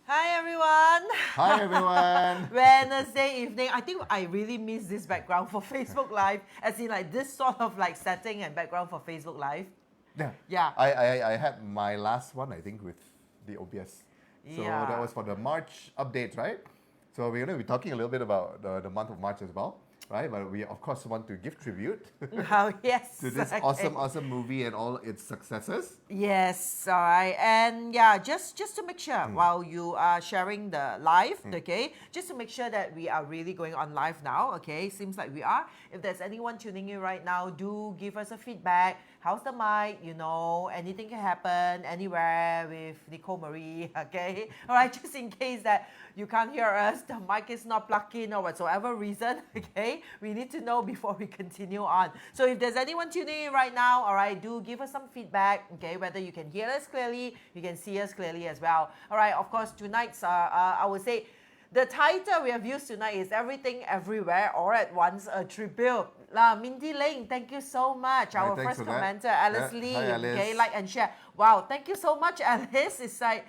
Hi everyone. Hi everyone. Wednesday evening. I think I really miss this background for Facebook Live, as in like this sort of like setting and background for Facebook Live. Yeah. Yeah. I had my last one, I think, with the OBS. So Yeah. that was for the March update, right? So we're going to be talking a little bit about the month of March as well, right? But we, of course, want to give tribute Oh, yes. to this okay. awesome movie and all its successes. Yes, all right. And yeah, just to make sure while you are sharing the live, okay, just to make sure that we are really going on live now, okay? Seems like we are. If there's anyone tuning in right now, do give us a feedback. How's the mic? You know, anything can happen anywhere with Nicole Marie, okay? All right, just in case that you can't hear us, the mic is not plugged in or whatsoever reason, okay? We need to know before we continue on. So if there's anyone tuning in right now, all right, do give us some feedback, okay? Whether you can hear us clearly, you can see us clearly as well. All right, of course, tonight's, I would say, the title we have used tonight is Everything Everywhere All at Once, a tribute. Mindy Ling, thank you so much. Right, Our thanks first for that. commenter, Alice Yeah. Lee. Hi, Alice. Okay, like and share. Wow, thank you so much, Alice. It's like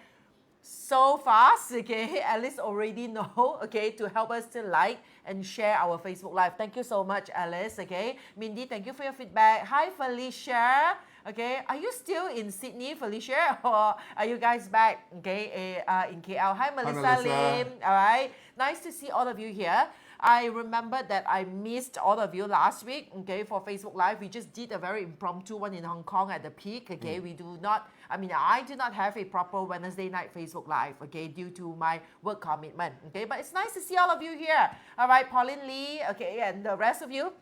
so fast, okay? Alice already know, okay, to help us to like and share our Facebook Live. Thank you so much, Alice, okay? Mindy, thank you for your feedback. Hi, Felicia. Okay, are you still in Sydney, Felicia, or are you guys back, okay, in KL? Hi, Melissa, Melissa. Lim, all right? Nice to see all of you here. I remember that I missed all of you last week, okay, for Facebook Live. We just did a very impromptu one in Hong Kong at the peak, okay? We do not, I do not have a proper Wednesday night Facebook Live, okay, due to my work commitment, okay? But it's nice to see all of you here. All right, Pauline Lee, okay, and the rest of you.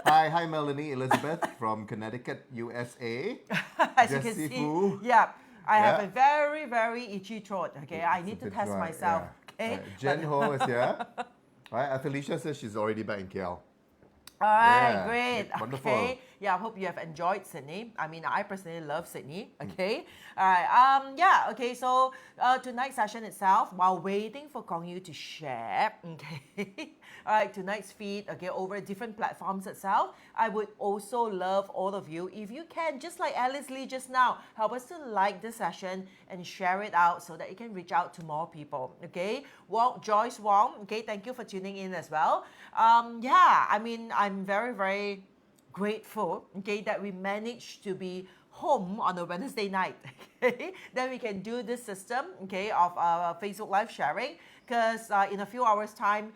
Hi, Melanie Elizabeth from Connecticut, USA. As you Jessie can see, Fu. yeah, I have Yeah. a very, very itchy throat, okay? I It's a need to bit test dry, myself, yeah. okay? Jen Ho is here. Right, Felicia says she's already back in KL. All right, Yeah, great. wonderful. Okay. Yeah, I hope you have enjoyed Sydney. I personally love Sydney. Okay. All right. Yeah. Okay. So tonight's session itself, while waiting for Kong Yu to share, okay. All right. Tonight's feed, okay, over different platforms itself. I would also love all of you, if you can, just like Alice Lee just now, help us to like the session and share it out so that it can reach out to more people. Okay. Joyce Wong. Okay. Thank you for tuning in as well. Yeah. I'm very, very grateful, okay, that we managed to be home on a Wednesday night. Okay, then we can do this system, okay, of Facebook Live sharing, because in a few hours' time,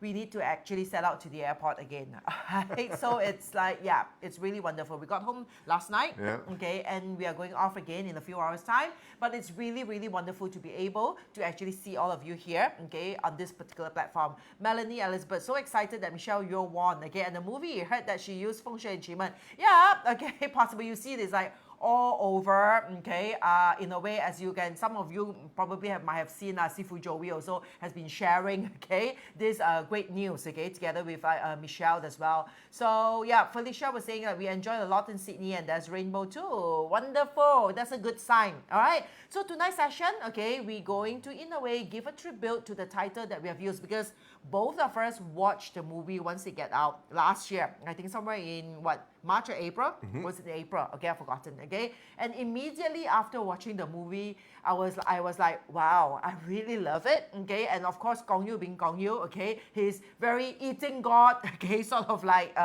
we need to actually set out to the airport again. Right? So it's like, yeah, it's really wonderful. We got home last night, Yeah. okay, and we are going off again in a few hours' time. But it's really, really wonderful to be able to actually see all of you here, okay, on this particular platform. Melanie Elizabeth, so excited that Michelle Yeoh won, okay, and the movie, heard that she used feng shui and Qimeng. Yeah, okay, possibly you see this like all over, okay, in a way, as you can, some of you probably might have seen Sifu Joey also has been sharing, okay, this great news, okay, together with Michelle as well. So yeah, Felicia was saying that we enjoyed a lot in Sydney and there's rainbow too. Wonderful, that's a good sign. All right, so tonight's session, okay, we're going to, in a way, give a tribute to the title that we have used, because both of us watched the movie once it get out last year. I think somewhere in what, March or April? Was it April? Okay, I've forgotten. Okay, and immediately after watching the movie, I was like, wow, I really love it. Okay, and of course, Gong Yu being Gong Yu, okay, he's very eating God. Okay, sort of like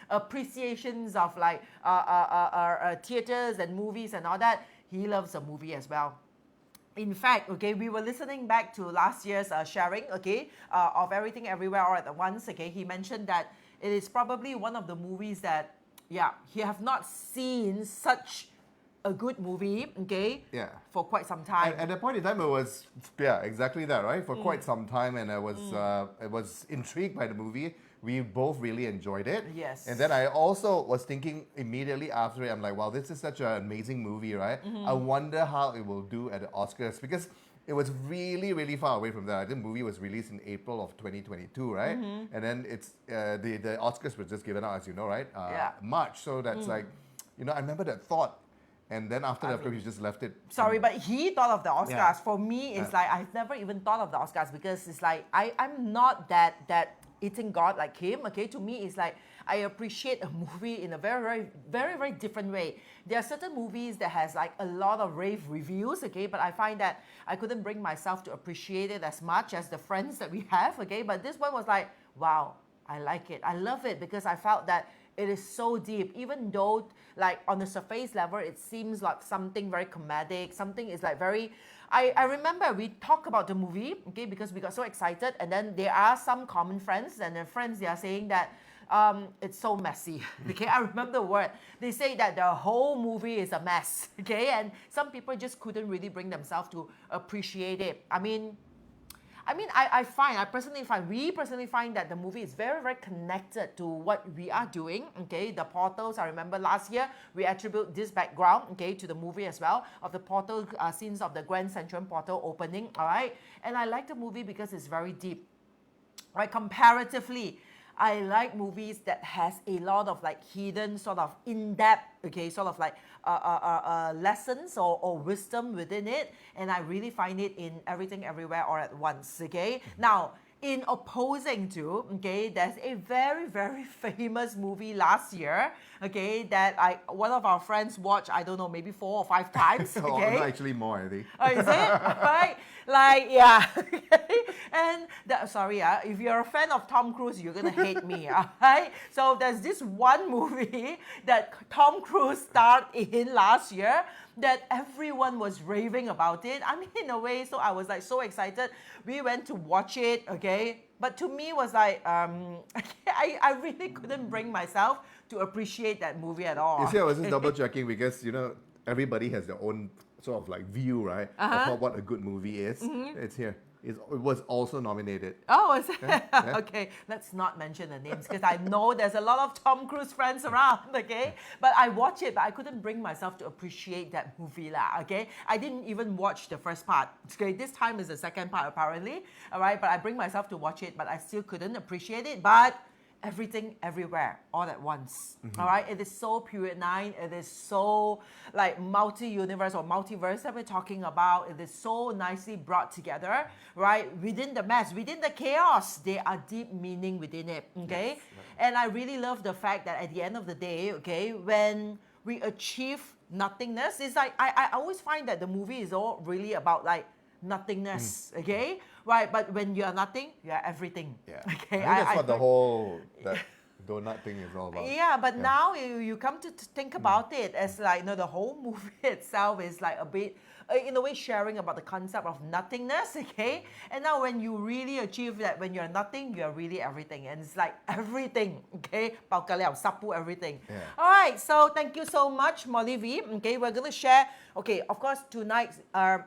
appreciations of like theaters and movies and all that. He loves the movie as well. In fact, okay, we were listening back to last year's sharing, okay, of Everything Everywhere All at Once. Okay, he mentioned that it is probably one of the movies that, yeah, he have not seen such a good movie, okay, Yeah. for quite some time. At that point in time, it was, yeah, exactly that, right? For quite some time, and I was intrigued by the movie. We both really enjoyed it. Yes. And then I also was thinking immediately after it, I'm like, wow, this is such an amazing movie, right? I wonder how it will do at the Oscars, because it was really, really far away from that. The movie was released in April of 2022, right? And then it's the Oscars were just given out, as you know, right? Yeah. March. So that's like, I remember that thought. And then after that, we just left it. Sorry, but he thought of the Oscars. Yeah. For me, it's like I've never even thought of the Oscars, because it's like I'm not that eating God like him. Okay, to me, it's like I appreciate a movie in a very, very, very, very different way. There are certain movies that has like a lot of rave reviews, okay, but I find that I couldn't bring myself to appreciate it as much as the friends that we have, okay. But this one was like, wow, I like it. I love it because I felt that it is so deep, even though like on the surface level, it seems like something very comedic, something is like very, I remember we talked about the movie, okay, because we got so excited, and then there are some common friends, and the friends, they are saying that it's so messy, okay, I remember the word. They say that the whole movie is a mess, okay, and some people just couldn't really bring themselves to appreciate it. We personally find that the movie is very, very connected to what we are doing, okay? The portals, I remember last year, we attribute this background, okay, to the movie as well, of the portal scenes of the Grand Central portal opening, all right? And I like the movie because it's very deep, right? Comparatively, I like movies that has a lot of like hidden sort of in-depth, okay, sort of like lessons or wisdom within it, and I really find it in Everything Everywhere All at Once, okay? Now, in opposing to, okay, there's a very, very famous movie last year, okay, that one of our friends watched, I don't know, maybe 4 or 5 times, okay? Oh, no, actually more, I think. Oh, is it? Right? Like, yeah. And if you're a fan of Tom Cruise, you're gonna hate me, right? So there's this one movie that Tom Cruise starred in last year that everyone was raving about it. I mean, in a way, so I was like so excited. We went to watch it, okay? But to me, was like, I really couldn't bring myself to appreciate that movie at all. You see, I was just double checking because, everybody has their own sort of like view, right? Of what a good movie is. It's here. It was also nominated. Oh, is it? Yeah. Okay, let's not mention the names because I know there's a lot of Tom Cruise friends around, okay? But I watched it, but I couldn't bring myself to appreciate that movie, okay? I didn't even watch the first part. Okay, this time is the second part apparently, all right? But I bring myself to watch it, but I still couldn't appreciate it. But Everything Everywhere All at Once, all right? It is so Period 9. It is so like multi-universe or multiverse that we're talking about. It is so nicely brought together, right? Within the mess, within the chaos, there are deep meaning within it, okay? Yes. And I really love the fact that at the end of the day, okay, when we achieve nothingness, it's like, I always find that the movie is all really about like nothingness, okay? Right, but when you're nothing, you're everything. Yeah. Okay. I think that's what the whole that donut thing is all about. Yeah, but now you come to think about it as like, the whole movie itself is like a bit, in a way, sharing about the concept of nothingness, okay? And now when you really achieve that, when you're nothing, you're really everything. And it's like everything, okay? Bao ka liao, sapu everything. Yeah. All right, so thank you so much, Molly V. Okay, we're going to share, okay, of course, tonight,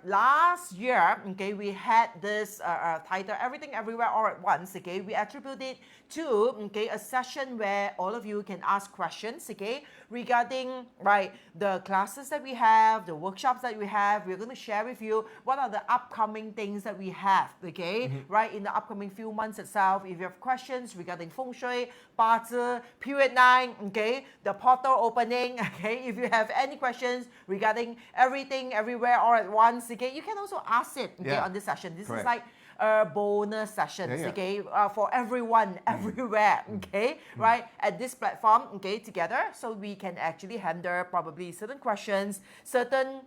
last year, okay, we had this title, Everything Everywhere All at Once, okay? We attribute it to, okay, a session where all of you can ask questions, okay, regarding, right, the classes that we have, the workshops that we have. We're going to share with you what are the upcoming things that we have, okay, right, in the upcoming few months itself. If you have questions regarding Feng Shui, Ba Zi, Period 9, okay, the portal opening, okay, if you have any questions regarding Everything Everywhere All at Once, okay, you can also ask it, okay, on this session. This is like bonus sessions, okay, for everyone, everywhere, okay, right, at this platform, okay, together, so we can actually handle probably certain questions, certain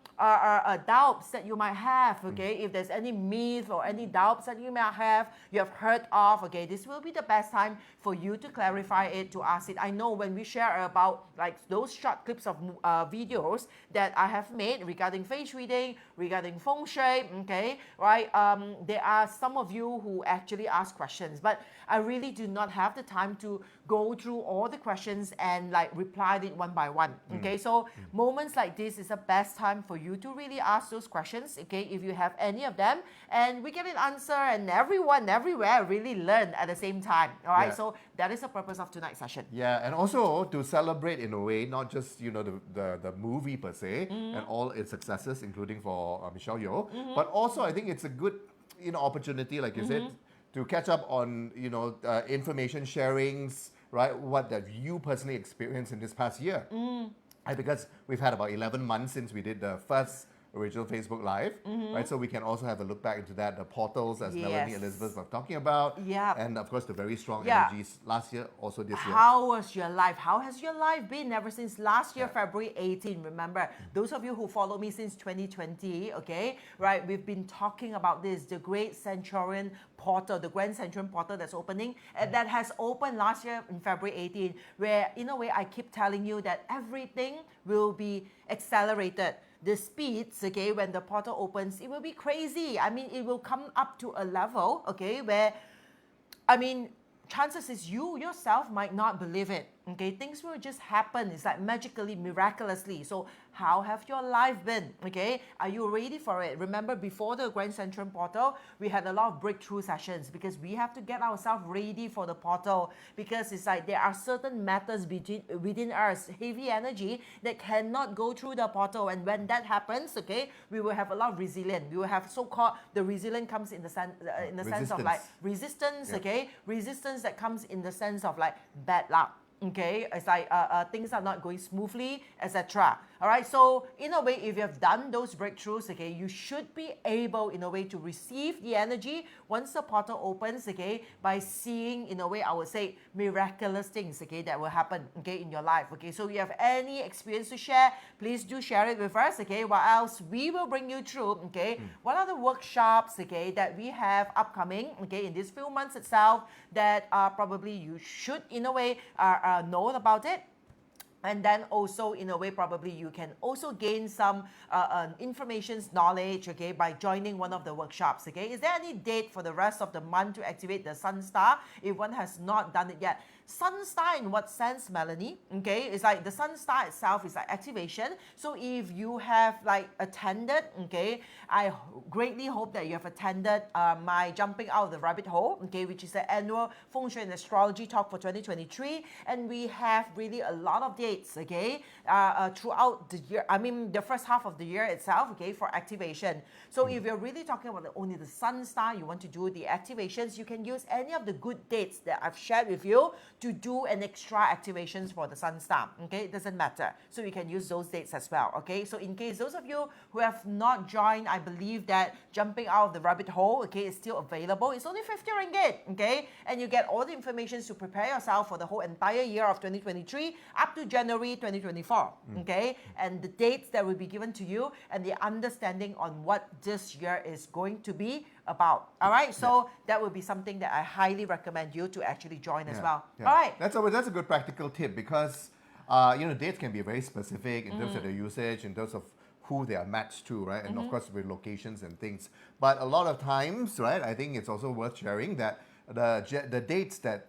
doubts that you might have, okay, if there's any myth or any doubts that you might have, you have heard of, okay, this will be the best time for you to clarify it, to ask it. I know when we share about like those short clips of videos that I have made regarding face reading, regarding Feng Shui, okay, right, there are some of you who actually ask questions, but I really do not have the time to go through all the questions and like reply it one by one, okay? So moments like this is the best time for you to really ask those questions, okay, if you have any of them, and we get an answer, and everyone everywhere really learn at the same time, all right? So that is the purpose of tonight's session. Yeah, and also to celebrate in a way, not just the movie per se and all its successes, including for Michelle Yeoh, but also I think it's a good opportunity, like you said, to catch up on information sharings, right? What that you personally experienced in this past year, right? Because we've had about 11 months since we did the first original Facebook Live, right? So we can also have a look back into that, the portals as Melanie Yes. Elizabeth were talking about, Yep. and of course the very strong Yeah. energies last year, also this year. How was your life? How has your life been ever since last year, Yeah. February 18? Remember, those of you who follow me since 2020, okay, right, we've been talking about this, the Great Centurion Portal, the Grand Centurion Portal that's opening, and that has opened last year in February 18, where, in a way, I keep telling you that everything will be accelerated. The speeds, okay, when the portal opens, it will be crazy. I mean, it will come up to a level, okay, where, I mean, chances is you yourself might not believe it. Okay, things will just happen. It's like magically, miraculously. So how have your life been? Okay, are you ready for it? Remember, before the Grand Central Portal, we had a lot of breakthrough sessions because we have to get ourselves ready for the portal, because it's like there are certain matters within us, heavy energy, that cannot go through the portal. And when that happens, okay, we will have a lot of resilience. We will have so-called, the resilience comes in the sense of like resistance, Yeah. okay, resistance that comes in the sense of like bad luck. Okay, it's like things are not going smoothly, etc. All right, so in a way, if you have done those breakthroughs, okay, you should be able, in a way, to receive the energy once the portal opens, okay, by seeing, in a way, I would say, miraculous things, okay, that will happen, okay, in your life, okay. So if you have any experience to share, please do share it with us, okay. What else we will bring you through, okay. What are the workshops, okay, that we have upcoming, okay, in these few months itself, that probably you should, in a way, know about it. And then also, in a way, probably you can also gain some information, knowledge, okay, by joining one of the workshops, okay. Is there any date for the rest of the month to activate the Sun Star if one has not done it yet? Sun Star in what sense, Melanie? Okay, it's like the Sun Star itself is like activation. So if you have like attended, okay, I greatly hope that you have attended my Jumping Out of the Rabbit Hole, okay, which is the annual Feng Shui and Astrology talk for 2023. And we have really a lot of dates, okay, throughout the year. I mean, the first half of the year itself, okay, for activation. So if you're really talking about only the Sun Star, you want to do the activations, you can use any of the good dates that I've shared with you to do an extra activations for the Sun Star, okay? It doesn't matter. So you can use those dates as well, okay? So in case those of you who have not joined, I believe that Jumping Out of the Rabbit Hole, okay, is still available. It's only 50 ringgit, okay? And you get all the information to prepare yourself for the whole entire year of 2023 up to January 2024, okay? And the dates that will be given to you and the understanding on what this year is going to be about. All right, so that would be something that I highly recommend you to actually join as well. Yeah. All right. That's a good practical tip, because dates can be very specific in terms of their usage, in terms of who they are matched to, right? And of course with locations and things. But a lot of times, right, I think it's also worth sharing that the dates that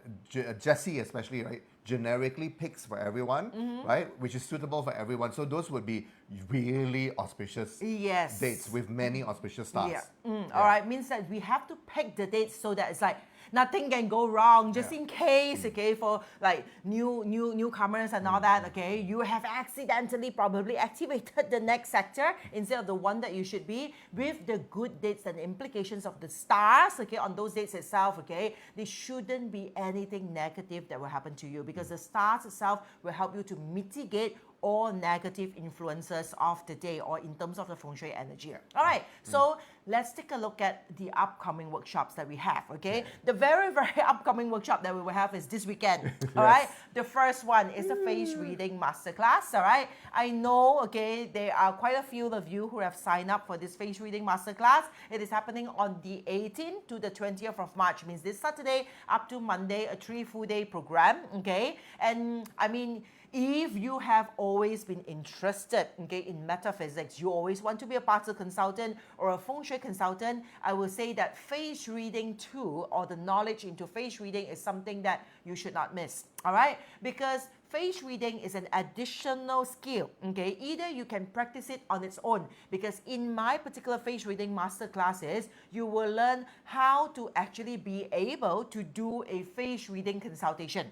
Jessie especially, right, generically picks for everyone, right, which is suitable for everyone. So those would be really auspicious dates with many auspicious stars. All right, means that we have to pick the dates so that it's like nothing can go wrong, just in case, okay, for like newcomers and all that, okay, you have accidentally probably activated the next sector instead of the one that you should be, with the good dates and the implications of the stars, okay, on those dates itself, okay, there shouldn't be anything negative that will happen to you, because the stars itself will help you to mitigate all negative influences of the day, or in terms of the feng shui energy. All right, so let's take a look at the upcoming workshops that we have, okay? The very, very upcoming workshop that we will have is this weekend, all right? The first one is the face reading masterclass, all right? I know, okay, there are quite a few of you who have signed up for this face reading masterclass. It is happening on the 18th to the 20th of March, means this Saturday up to Monday, a 3 full day program, okay? And I mean, if you have always been interested, okay, in metaphysics, you always want to be a particle consultant or a feng shui consultant, I will say that face reading too, or the knowledge into face reading, is something that you should not miss, all right? Because face reading is an additional skill, okay? Either you can practice it on its own, because in my particular face reading master classes, you will learn how to actually be able to do a face reading consultation.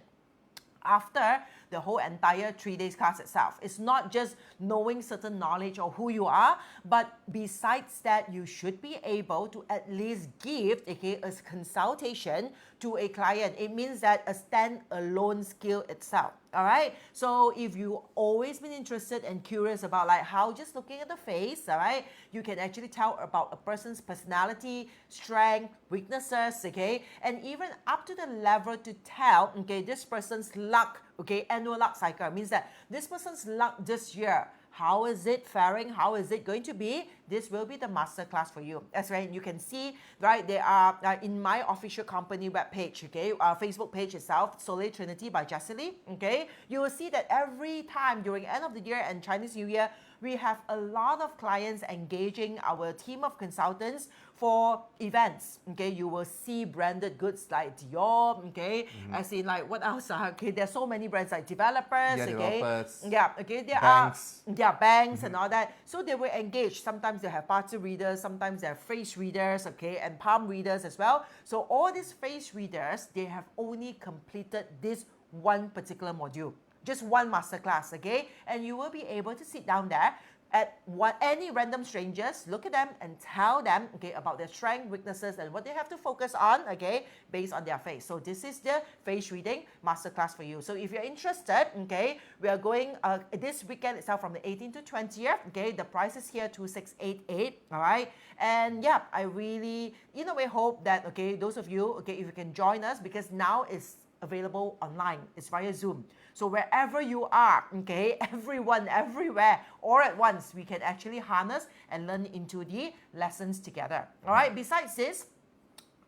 After the whole entire 3 days class itself. It's not just knowing certain knowledge or who you are, but besides that, you should be able to at least give, okay, a consultation to a client. It means that a stand-alone skill itself. All right. So if you always been interested and curious about like how just looking at the face, all right, you can actually tell about a person's personality, strength, weaknesses, okay, and even up to the level to tell, okay, this person's luck, okay, annual luck cycle means that this person's luck this year. How is it faring? How is it going to be? This will be the masterclass for you. That's right. You can see, right, they are in my official company webpage, okay, Facebook page itself, Soleil Trinity by Jessie Lee, okay. You will see that every time during end of the year and Chinese New Year, we have a lot of clients engaging our team of consultants for events. Okay, you will see branded goods like Dior. Okay, as in like what else? Okay, there's so many brands like developers. Okay, there banks. are banks and all that. So they will engage. Sometimes they have party readers. Sometimes they have face readers. Okay, and palm readers as well. So all these face readers, they have only completed this one particular module. Just one masterclass, okay? And you will be able to sit down there at any random strangers, look at them and tell them, okay, about their strengths, weaknesses, and what they have to focus on, okay, based on their face. So this is the face reading masterclass for you. So if you're interested, okay, we are going this weekend itself from the 18th to 20th, okay, the price is here 2688, all right? And yeah, I really, in a way, hope that, okay, those of you, okay, if you can join us, because now it's available online. It's via Zoom. So wherever you are, okay, everyone, everywhere, all at once, we can actually harness and learn into the lessons together. All right. Besides this,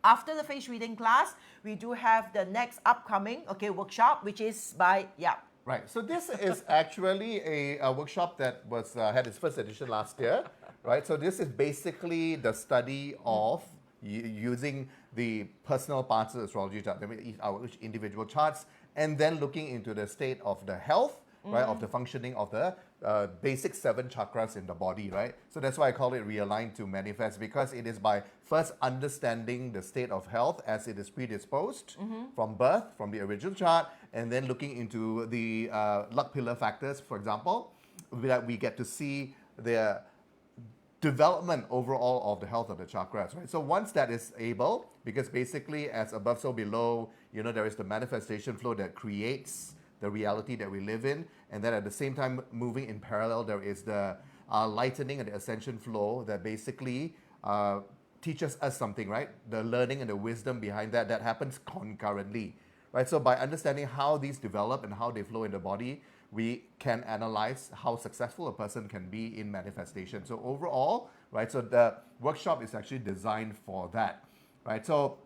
after the face reading class, we do have the next upcoming, okay, workshop, which is by, Right. So this is actually a workshop that was had its first edition last year, right? So this is basically the study of using the personal parts of the astrology chart, our individual charts, and then looking into the state of the health, right, of the functioning of the basic 7 chakras in the body, right? So that's why I call it Realign to Manifest, because it is by first understanding the state of health as it is predisposed from birth, from the original chart, and then looking into the luck pillar factors, for example, that we get to see the development overall of the health of the chakras, right? So once that is able, because basically as above so below, you know, there is the manifestation flow that creates the reality that we live in, and then at the same time moving in parallel, there is the lightening and the ascension flow that basically teaches us something, right? The learning and the wisdom behind that happens concurrently, right? So by understanding how these develop and how they flow in the body, we can analyze how successful a person can be in manifestation. So overall, right, so the workshop is actually designed for that, right? So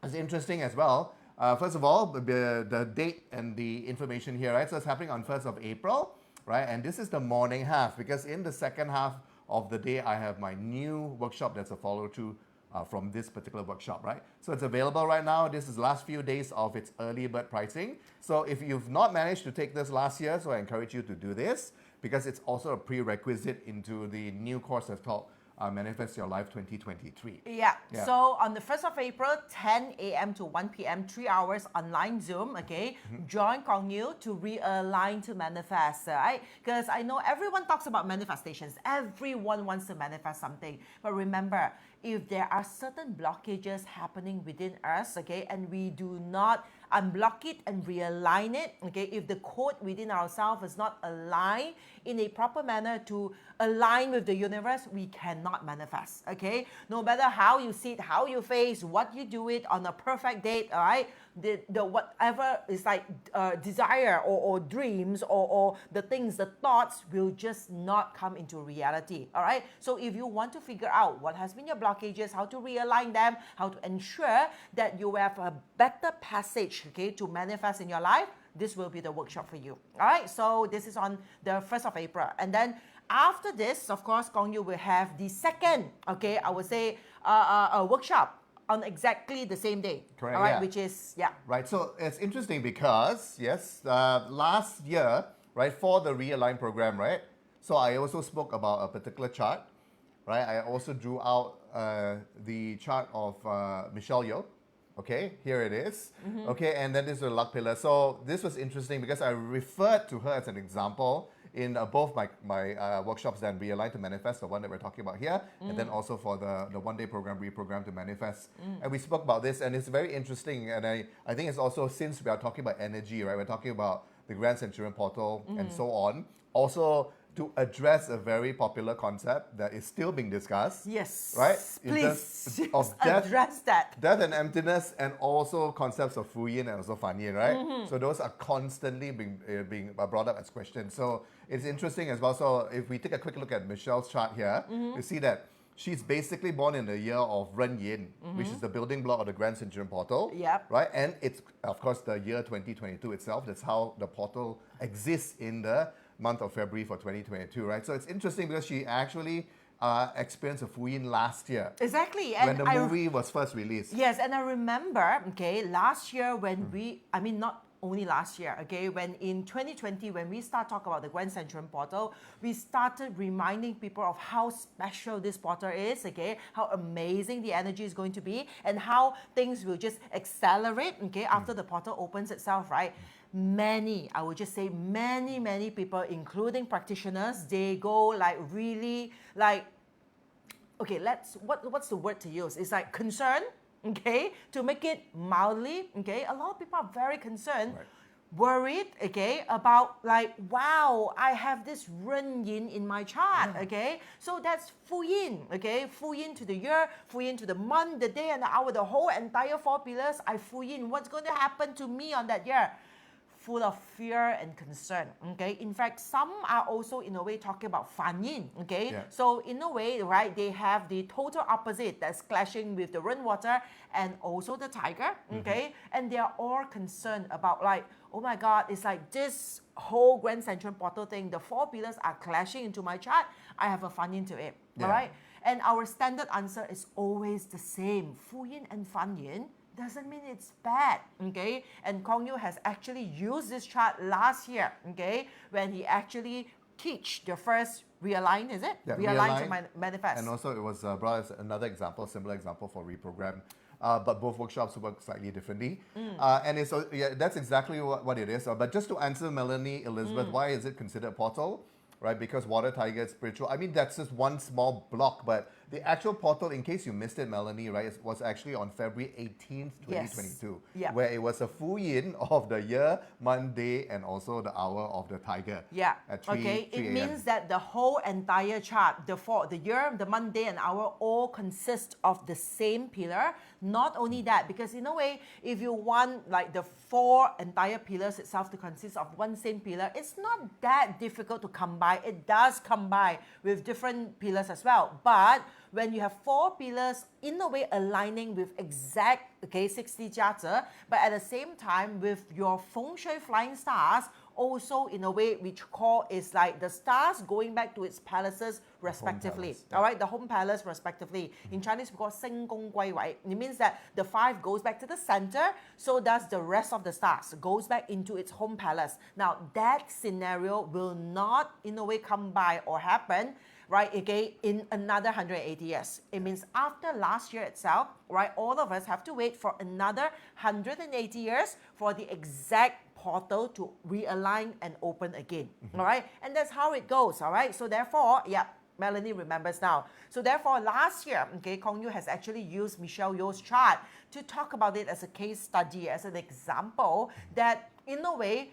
it's interesting as well. First of all, the date and the information here, right? So it's happening on 1st of April, right? And this is the morning half, because in the second half of the day, I have my new workshop that's a follow-through from this particular workshop, right? So it's available right now. This is the last few days of its early bird pricing. So if you've not managed to take this last year, so I encourage you to do this, because it's also a prerequisite into the new course that's called Manifest Your Life 2023. Yeah. So on the 1st of April, 10 a.m. to 1 p.m., 3 hours online Zoom, okay? Join Kong Yu to realign to manifest, right? Because I know everyone talks about manifestations. Everyone wants to manifest something. But remember, if there are certain blockages happening within us, okay, and we do not unblock it and realign it, okay, if the code within ourselves is not aligned in a proper manner to align with the universe, we cannot manifest, okay? No matter how you sit, how you face, what you do it on a perfect date, all right? The whatever is like desire or dreams or the things, the thoughts will just not come into reality, all right? So if you want to figure out what has been your blockages, how to realign them, how to ensure that you have a better passage, okay, to manifest in your life, this will be the workshop for you, all right? So this is on the 1st of April. And then after this, of course, Kong Yu will have the second, okay, I would say a workshop on exactly the same day. Correct, all right, yeah. which is, Right, so it's interesting because, last year, right, for the Realign program, right, so I also spoke about a particular chart, right? I also drew out the chart of Michelle Yeoh, Okay, here it is. Okay, and then this is the luck pillar. So this was interesting because I referred to her as an example in both my workshops that Realign to Manifest, the one that we're talking about here, and then also for the one-day program, Reprogram to Manifest. And we spoke about this, and it's very interesting. And I think it's also, since we are talking about energy, right? We're talking about the Grand Centurion Portal and so on. Also, to address a very popular concept that is still being discussed. Yes. Right? Please Of death, address that. death and emptiness, and also concepts of Fu Yin and also Fan Yin, right? So those are constantly being brought up as questions. So it's interesting as well. So if we take a quick look at Michelle's chart here, you see that she's basically born in the year of Ren Yin, which is the building block of the Grand Centurion Portal. Yep. Right? And it's, of course, the year 2022 itself. That's how the portal exists in the month of February for 2022, right? So it's interesting because she actually experienced a Fu Yin last year. Exactly. When the movie was first released. Yes, and I remember, okay, last year when not only last year, okay, when in 2020, when we start talking about the Grand Centurion Portal, we started reminding people of how special this portal is, okay, how amazing the energy is going to be, and how things will just accelerate, okay, after the portal opens itself, right? Many, I would just say many people, including practitioners, they go like really like, okay, what's the word to use? It's like concern, okay, to make it mildly, okay. A lot of people are very concerned, Right. worried, okay, about like, wow, I have this Ren Yin in my chart, okay. So that's Fu Yin, okay. Fu Yin to the year, Fu Yin to the month, the day and the hour, the whole entire 4 pillars, I Fu Yin. What's going to happen to me on that year? Full of fear and concern, okay? In fact, some are also in a way talking about Fan Yin, okay? Yeah. So in a way, right, they have the total opposite that's clashing with the rainwater and also the tiger, okay? And they are all concerned about like, oh my God, it's like this whole Grand Centurion Portal thing, the 4 pillars are clashing into my chart. I have a Fan Yin to it, Yeah. all right? And our standard answer is always the same. Fu Yin and Fan Yin doesn't mean it's bad, okay? And Kong Yu has actually used this chart last year, okay? When he actually teach the first Realign, is it? Yeah, Realign to Realign. Manifest. And also it was brought as another example, similar example for Reprogram. But both workshops work slightly differently. And it's, that's exactly what it is. But just to answer Melanie Elizabeth, why is it considered a portal? Right, because water, tiger, spiritual. I mean, that's just one small block, but the actual portal, in case you missed it, Melanie, right, was actually on February 18th, 2022, Yeah. where it was a Fu Yin of the year, month, day, and also the hour of the tiger. Yeah. At 3, okay. 3 It a.m. means that the whole entire chart, the year, the month, day, and hour all consist of the same pillar. Not only that, because in a way, if you want like the 4 entire pillars itself to consist of one same pillar, it's not that difficult to come by. It does come by with different pillars as well. But when you have 4 pillars in a way aligning with exact 60 jiazhe, but at the same time with your feng shui flying stars also in a way which call is like the stars going back to its palaces respectively. palace, yeah. All right, the home palace respectively. In Chinese we call 星宫归位. It means that the 5 goes back to the center, so does the rest of the stars, goes back into its home palace. Now that scenario will not in a way come by or happen, right, again, in another 180 years. It means after last year itself, right, all of us have to wait for another 180 years for the exact portal to realign and open again, all right? And that's how it goes, all right? So therefore, yeah, Melanie remembers now. So therefore, last year, Kong Yu has actually used Michelle Yeoh's chart to talk about it as a case study, as an example that, in a way,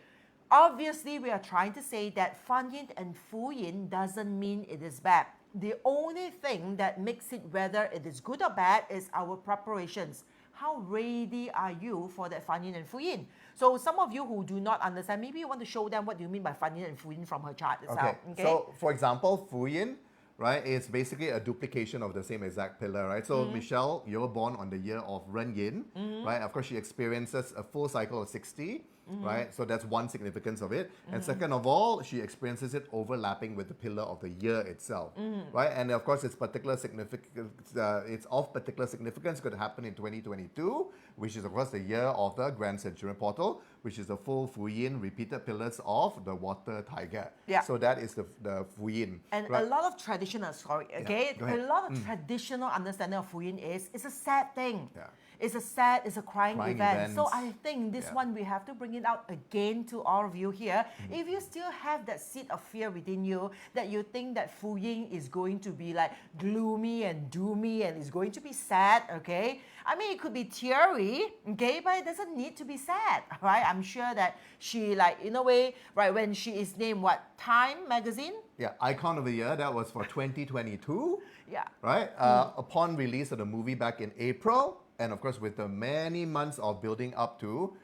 obviously, we are trying to say that Fan Yin and Fu Yin doesn't mean it is bad. The only thing that makes it whether it is good or bad is our preparations. How ready are you for that Fan Yin and Fu Yin? So some of you who do not understand, maybe you want to show them what you mean by Fan Yin and Fu Yin from her chart itself. Okay. So, for example, Fu Yin, right, is basically a duplication of the same exact pillar, right? So Michelle, you're born on the year of Ren Yin, right? Of course, she experiences a full cycle of 60, right? So that's one significance of it. And second of all, she experiences it overlapping with the pillar of the year itself, right? And of course, it's particular significance. It's of particular significance. Could happen in 2022, which is of course the year of the Grand Centurion Portal, which is the full Fu Yin repeated pillars of the water tiger. Yeah. So that is the Fu Yin. And right? a lot of traditional, Go ahead. a lot of traditional understanding of Fu Yin is it's a sad thing. Yeah. It's a sad, it's a crying event. So events. I think this Yeah. one we have to bring it out again to all of you here. If you still have that seed of fear within you, that you think that Fu Yin is going to be like gloomy and doomy and is going to be sad, okay? I mean, it could be teary, okay, but it doesn't need to be sad, right? I'm sure that she, like, in a way, right, when she is named what, Time magazine? Yeah, Icon of the Year, that was for 2022, Yeah. right? Upon release of the movie back in April, and of course with the many months of building up to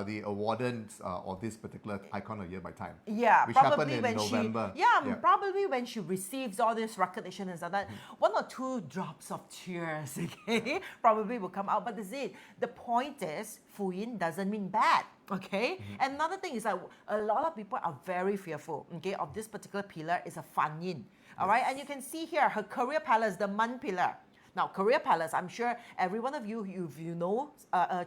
the awardance of this particular Icon of the Year by Time. Yeah, which probably happened in when November. probably when she receives all this recognition and stuff, that one or two drops of tears, okay, probably will come out. But this is it. The point is, Fu Yin doesn't mean bad, okay. And another thing is that a lot of people are very fearful, okay, of this particular pillar is a Fan Yin, all right. And you can see here her career palace, the Man pillar. Now, career palace, I'm sure every one of you, if you know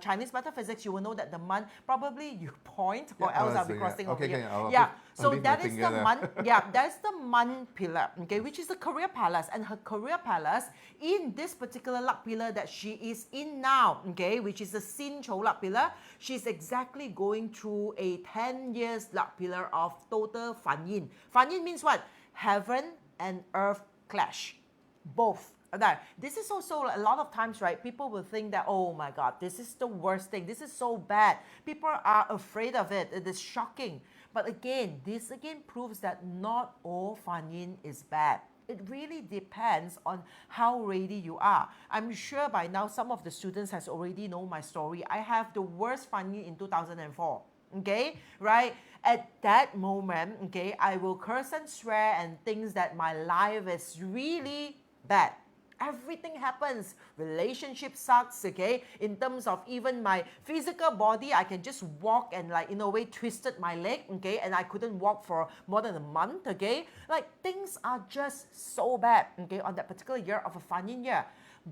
Chinese metaphysics, you will know that the man, probably you point, or else I'll be crossing over here. I'll So leave that my is finger the there. man, yeah, that's the man pillar, okay, which is the career palace. And her career palace in this particular luck pillar that she is in now, okay, which is the Sin Chou luck pillar, she's exactly going through a 10 years luck pillar of total Fan Yin. Fan Yin means what? Heaven and earth clash. Both. Now, this is also a lot of times, right? People will think that, oh my God, this is the worst thing. This is so bad. People are afraid of it. It is shocking. But again, this again proves that not all Fan Yin is bad. It really depends on how ready you are. I'm sure by now some of the students has already know my story. I have the worst Fan Yin in 2004. Okay, right? At that moment, okay, I will curse and swear and things that my life is really bad. Everything happens. Relationship sucks, okay? In terms of even my physical body, I can just walk and like, in a way, twisted my leg, okay? And I couldn't walk for more than a month, okay? Like, things are just so bad, okay, on that particular year of a Fan Yin year.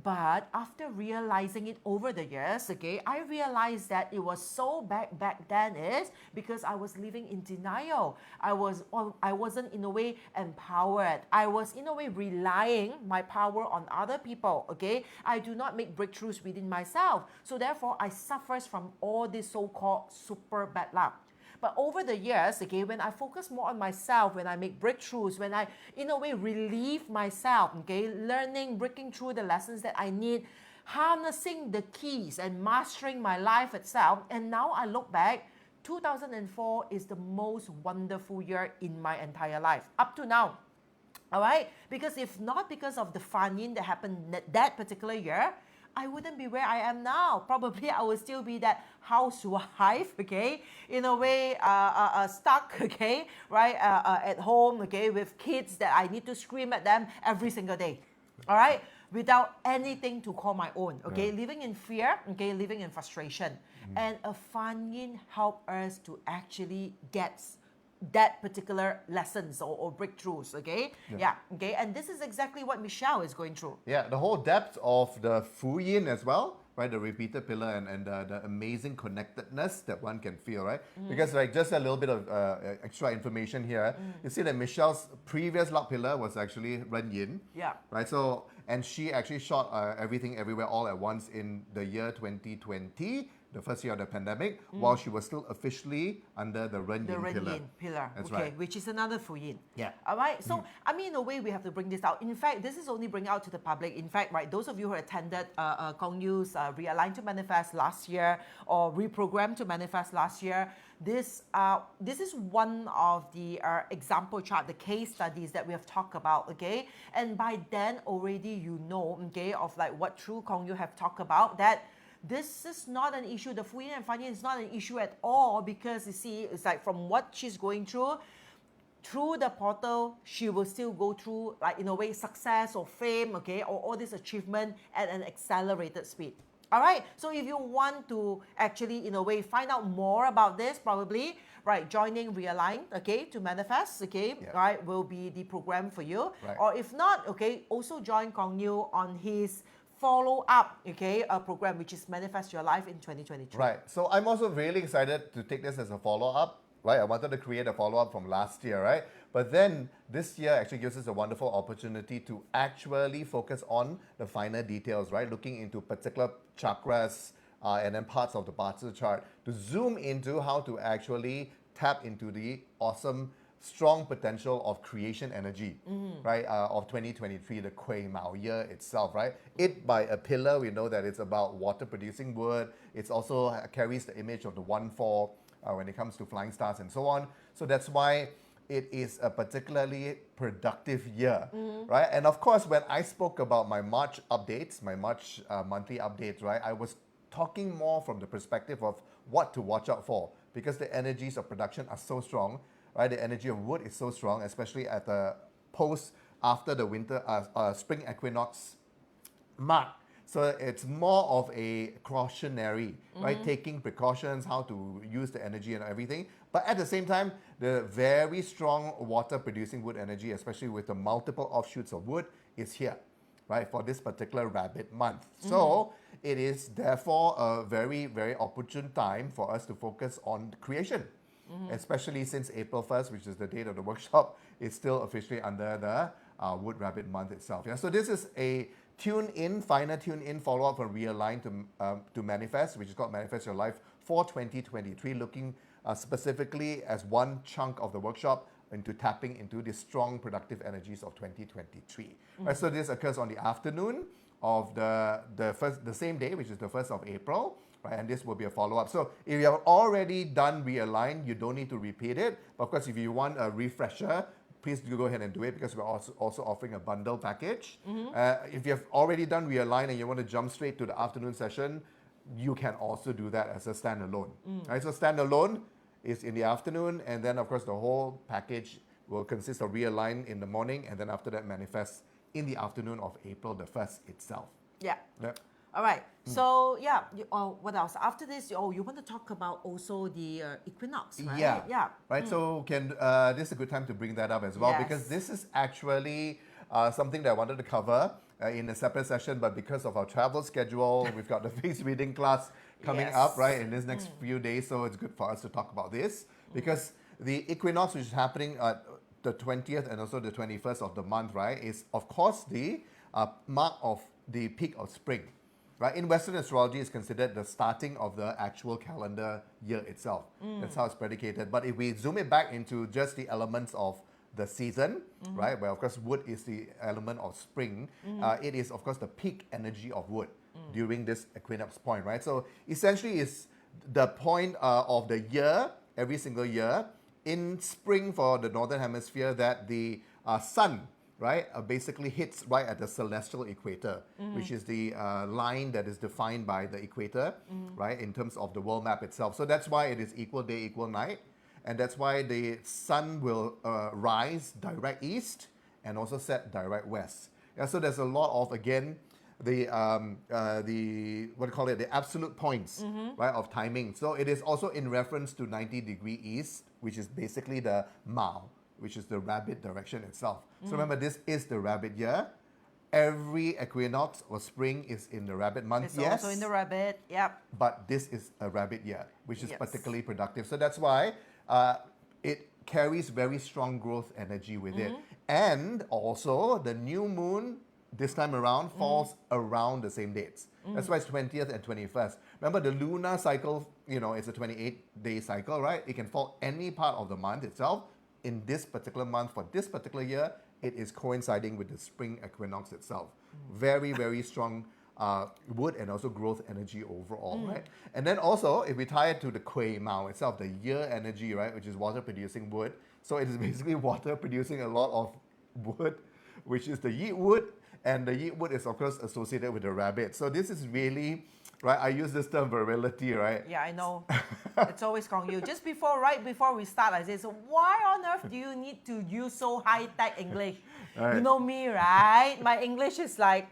But after realizing it over the years, okay, I realized that it was so bad back then is because I was living in denial. I wasn't in a way empowered. I was in a way relying my power on other people, okay? I do not make breakthroughs within myself. So therefore, I suffers from all this so-called super bad luck. But over the years, okay, when I focus more on myself, when I make breakthroughs, when I, in a way, relieve myself, okay, learning, breaking through the lessons that I need, harnessing the keys and mastering my life itself, and now I look back, 2004 is the most wonderful year in my entire life, up to now. All right? Because if not because of the Fan Yin that happened that particular year, I wouldn't be where I am now. Probably I would still be that housewife, okay, in a way stuck, okay, right, at home, okay, with kids that I need to scream at them every single day, all right, without anything to call my own, okay, living in fear, okay, living in frustration. And a Fan Yin help us to actually get that particular lessons or breakthroughs, okay? Yeah, okay? And this is exactly what Michelle is going through. Yeah, the whole depth of the Fu Yin as well, right? The repeated pillar and the amazing connectedness that one can feel, right? Because like just a little bit of extra information here, you see that Michelle's previous luck pillar was actually Ren Yin. Yeah. Right, so, and she actually shot Everything Everywhere All at Once in the year 2020, the first year of the pandemic, while she was still officially under the Ren The Yin Ren pillar. Yin pillar, That's okay, right. which is another Fu Yin. Yeah. All right. So, I mean, in a way, we have to bring this out. In fact, this is only bring out to the public. In fact, right, those of you who attended Kong Yu's Realign to Manifest last year or Reprogram to Manifest last year, this is one of the example chart, the case studies that we have talked about, okay? And by then already you know, okay, of like what True Kong Yu have talked about, that this is not an issue. The Fu Yin and Fan Yin is not an issue at all, because you see, it's like from what she's going through the portal, she will still go through, like, in a way, success or fame, okay, or all this achievement at an accelerated speed. All right, so if you want to actually, in a way, find out more about this, probably, right, joining Realign, okay, to manifest, okay, right, will be the program for you. Right. Or if not, okay, also join Kong Yu on his follow-up, okay, program, which is Manifest Your Life in 2023. Right. So I'm also really excited to take this as a follow-up right? I wanted to create a follow-up from last year, right? But then this year actually gives us a wonderful opportunity to actually focus on the finer details, right? Looking into particular chakras and then parts of the Bhatsu chart to zoom into how to actually tap into the awesome, strong potential of creation energy, right? Of 2023, the Kui Mao year itself, right? It by a pillar, we know that it's about water-producing wood. It's also carries the image of the 1-4 when it comes to flying stars and so on. So that's why it is a particularly productive year, right? And of course, when I spoke about my March updates, my March monthly updates, right, I was talking more from the perspective of what to watch out for because the energies of production are so strong, right? The energy of wood is so strong, especially at the post after the winter, spring equinox mark. So it's more of a cautionary, right? Taking precautions, how to use the energy and everything. But at the same time, the very strong water-producing wood energy, especially with the multiple offshoots of wood, is here, right? For this particular rabbit month. So it is therefore a very, very opportune time for us to focus on creation. Especially since April 1st, which is the date of the workshop, is still officially under the Wood Rabbit month itself. Yeah? So this is a finer tune-in follow-up for Realign to Manifest, which is called Manifest Your Life for 2023, looking specifically as one chunk of the workshop into tapping into the strong productive energies of 2023. Right, so this occurs on the afternoon of the same day, which is the 1st of April. Right, and this will be a follow-up. So if you have already done Realign, you don't need to repeat it. But of course, if you want a refresher, please do go ahead and do it because we're also offering a bundle package. If you have already done Realign and you want to jump straight to the afternoon session, you can also do that as a standalone. Right, so standalone is in the afternoon, and then of course the whole package will consist of Realign in the morning, and then after that manifest in the afternoon of April the 1st itself. Yeah. Yep. All right. So yeah, what else? After this, you want to talk about also the equinox, right? Yeah. Right. So this is a good time to bring that up as well because this is actually something that I wanted to cover in a separate session, but because of our travel schedule, we've got the face reading class coming up right in this next few days. So it's good for us to talk about this because the equinox, which is happening the 20th and also the 21st of the month, right, is of course the mark of the peak of spring. Right, in Western astrology, it's considered the starting of the actual calendar year itself. That's how it's predicated. But if we zoom it back into just the elements of the season, right, where of course wood is the element of spring, it is of course the peak energy of wood during this equinox point, right? So essentially, it's the point of the year, every single year, in spring for the Northern Hemisphere that the sun, right, basically hits right at the celestial equator, which is the line that is defined by the equator, right, in terms of the world map itself. So that's why it is equal day, equal night, and that's why the sun will rise direct east and also set direct west. Yeah, so there's a lot of, again, the what do you call it, the absolute points, right, of timing. So it is also in reference to 90-degree east, which is basically the Mao, which is the rabbit direction itself. So remember, this is the rabbit year. Every equinox or spring is in the rabbit month. It's also in the rabbit, yep. But this is a rabbit year, which is particularly productive. So that's why it carries very strong growth energy with it. And also, the new moon this time around falls around the same dates. That's why it's 20th and 21st. Remember, the lunar cycle, it's a 28-day cycle, right? It can fall any part of the month itself. In this particular month, for this particular year, it is coinciding with the spring equinox itself. Very, very strong wood and also growth energy overall, right? And then also, if we tie it to the Kui Mao itself, the year energy, right, which is water-producing wood. So it is basically water producing a lot of wood, which is the yeet wood, and the yeet wood is, of course, associated with the rabbit. So this is really, right, I use this term virility, right? Yeah, I know. It's always Kong Yu. Just right before we start, I say, so why on earth do you need to use so high-tech English? Right. You know me, right? My English is like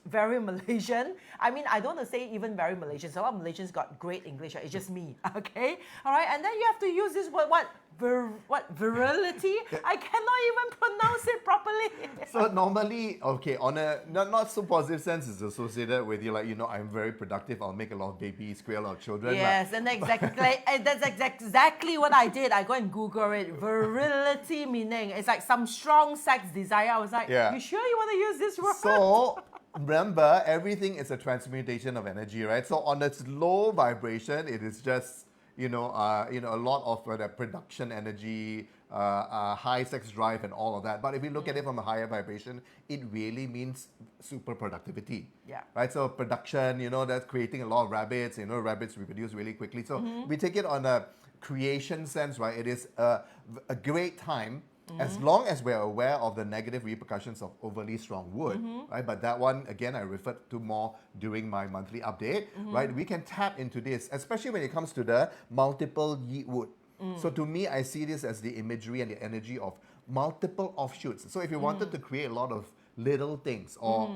very Malaysian. I mean, I don't want to say even very Malaysian. So a lot of Malaysians got great English. It's just me, okay? All right, and then you have to use this word, virility? I cannot even pronounce it properly. So normally, okay, on a not so positive sense, it's associated with you, like, I'm very productive, I'll make a lot of babies, create a lot of children. Yes, and that's exactly what I did. I go and Google it. Virility meaning, it's like some strong sex desire. I was like, Yeah. you sure you want to use this word? So remember, everything is a transmutation of energy, right? So on its low vibration, it is just a lot of production energy, high sex drive, and all of that. But if you look at it from a higher vibration, it really means super productivity. Yeah. Right. So production, that's creating a lot of rabbits. Rabbits reproduce really quickly. So we take it on a creation sense, right? It is a great time. As long as we're aware of the negative repercussions of overly strong wood, right? But that one, again, I referred to more during my monthly update, right? We can tap into this, especially when it comes to the multiple yeet wood. So to me, I see this as the imagery and the energy of multiple offshoots. So if you wanted to create a lot of little things or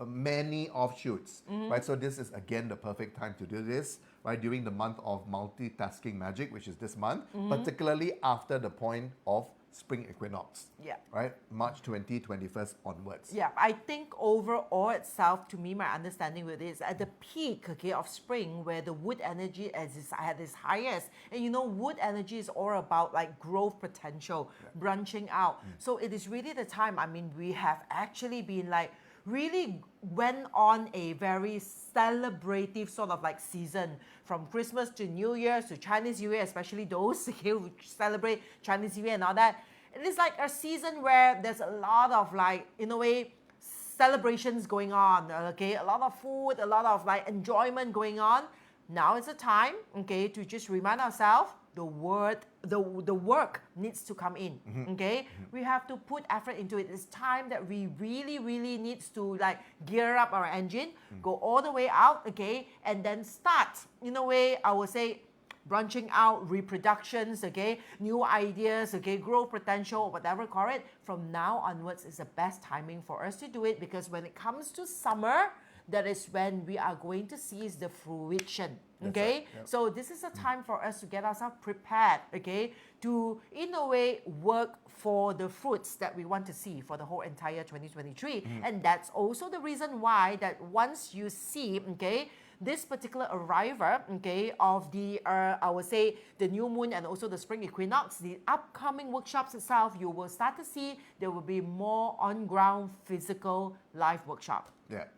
many offshoots, right? So this is, again, the perfect time to do this, right? During the month of multitasking magic, which is this month, particularly after the point of spring equinox. Yeah. Right? March 21st onwards. Yeah, I think overall itself, to me, my understanding with it is at the peak, okay, of spring, where the wood energy is at its highest. And wood energy is all about like growth potential, branching out. So it is really the time, I mean, we have actually been like really went on a very celebrative sort of like season, from Christmas to New Year's to Chinese New Year, especially those who celebrate Chinese New Year and all that. It is like a season where there's a lot of like, in a way, celebrations going on, okay? A lot of food, a lot of like enjoyment going on. Now is the time, okay, to just remind ourselves the work needs to come in, okay? We have to put effort into it. It's time that we really, really needs to like gear up our engine, go all the way out, okay, and then start, in a way, I would say, branching out, reproductions, okay, new ideas, okay, growth potential, whatever you call it. From now onwards is the best timing for us to do it, because when it comes to summer, that is when we are going to see the fruition. Okay, right, yep. So this is a time for us to get ourselves prepared, okay, to in a way work for the fruits that we want to see for the whole entire 2023. And that's also the reason why that once you see, okay, this particular arrival, okay, of the, I would say, the new moon and also the spring equinox, the upcoming workshops itself, you will start to see there will be more on-ground physical live workshop.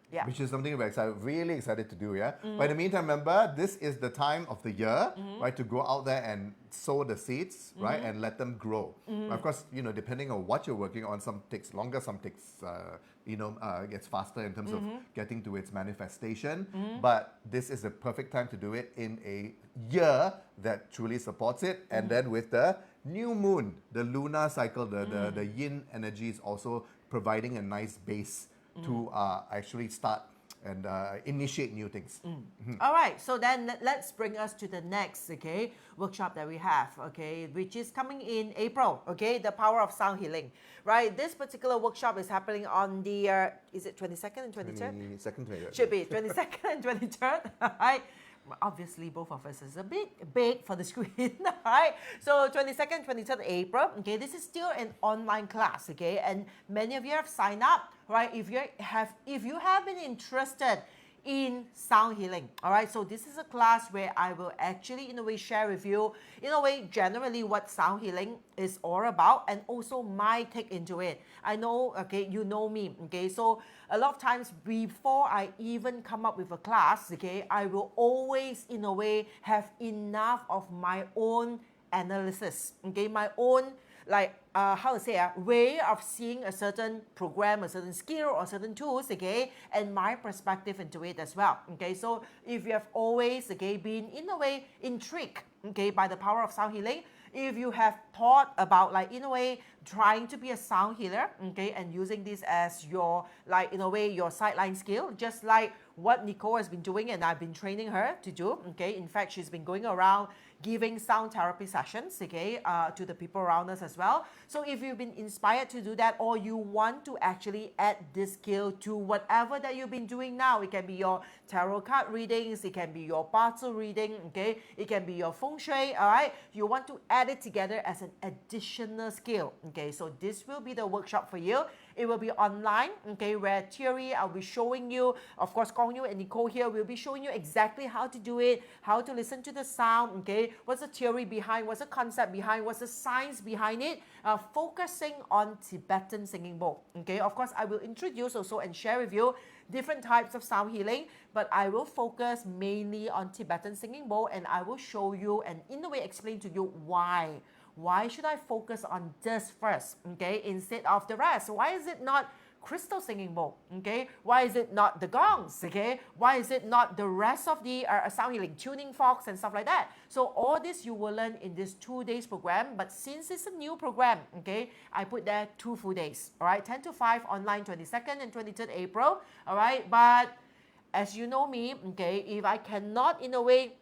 Yeah. Which is something we're really excited to do, yeah? But in the meantime, remember, this is the time of the year, right, to go out there and sow the seeds, right, and let them grow. Of course, depending on what you're working on, some takes longer, some takes, gets faster in terms of getting to its manifestation. But this is the perfect time to do it in a year that truly supports it. And then with the new moon, the lunar cycle, the yin energy is also providing a nice base to actually start and initiate new things. All right, so then let's bring us to the next, okay, workshop that we have, okay, which is coming in April, okay, the power of sound healing, right? This particular workshop is happening on the, is it 22nd and 23rd? 22nd, 23rd. Should be 22nd and 23rd, right? Obviously, both of us is a bit big for the screen, right? So 22nd, 23rd April, okay, this is still an online class, okay, and many of you have signed up, right? If you have been interested in sound healing, all right, so this is a class where I will actually, in a way, share with you, in a way, generally what sound healing is all about, and also my take into it. I know, okay, you know me, okay, so a lot of times before I even come up with a class, okay, I will always, in a way, have enough of my own analysis, okay, my own, like, how to say, way of seeing a certain program, a certain skill, or certain tools, okay, and my perspective into it as well, okay. So if you have always, okay, been, in a way, intrigued, okay, by the power of sound healing, if you have thought about, like, in a way, trying to be a sound healer, okay, and using this as your, like, in a way, your sideline skill, just like what Nicole has been doing and I've been training her to do, okay. In fact, she's been going around giving sound therapy sessions, okay, to the people around us as well. So if you've been inspired to do that, or you want to actually add this skill to whatever that you've been doing now, it can be your tarot card readings, it can be your parcel reading, okay, it can be your feng shui, all right, you want to add it together as an additional skill, okay. So this will be the workshop for you. It will be online, okay, where theory, I'll be showing you, of course, Kong Yu and Nicole here will be showing you exactly how to do it, how to listen to the sound, okay, what's the theory behind, what's the concept behind, what's the science behind it, focusing on Tibetan singing bowl, okay. Of course, I will introduce also and share with you different types of sound healing, but I will focus mainly on Tibetan singing bowl, and I will show you and in a way explain to you why. Why should I focus on this first, okay, instead of the rest? Why is it not crystal singing bowl, okay? Why is it not the gongs, okay? Why is it not the rest of the sound healing, tuning forks and stuff like that? So all this you will learn in this 2 days program, but since it's a new program, okay, I put there 2 full days, all right? 10 to 5 online, 22nd and 23rd April, all right? But as you know me, okay, if I cannot in a way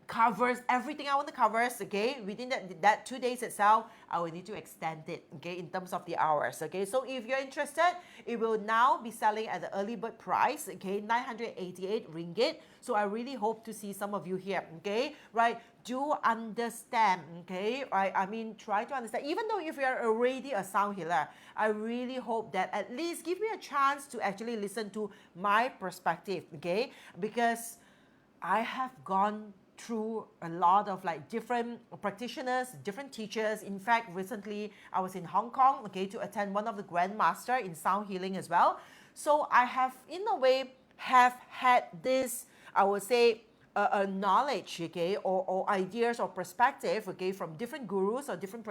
covers everything I want to cover, okay, within that 2 days itself, I will need to extend it, okay, in terms of the hours, okay. So if you're interested, it will now be selling at the early bird price, okay, 988 ringgit. So I really hope to see some of you here, okay, right? Do understand, okay, right? I mean, try to understand. Even though if you're already a sound healer, I really hope that at least give me a chance to actually listen to my perspective, okay, because I have gone through a lot of like different practitioners, different teachers. In fact, recently I was in Hong Kong, okay, to attend one of the grandmaster in sound healing as well. So I have, in a way, have had this, I would say, knowledge, okay, or ideas or perspective, okay, from different gurus or different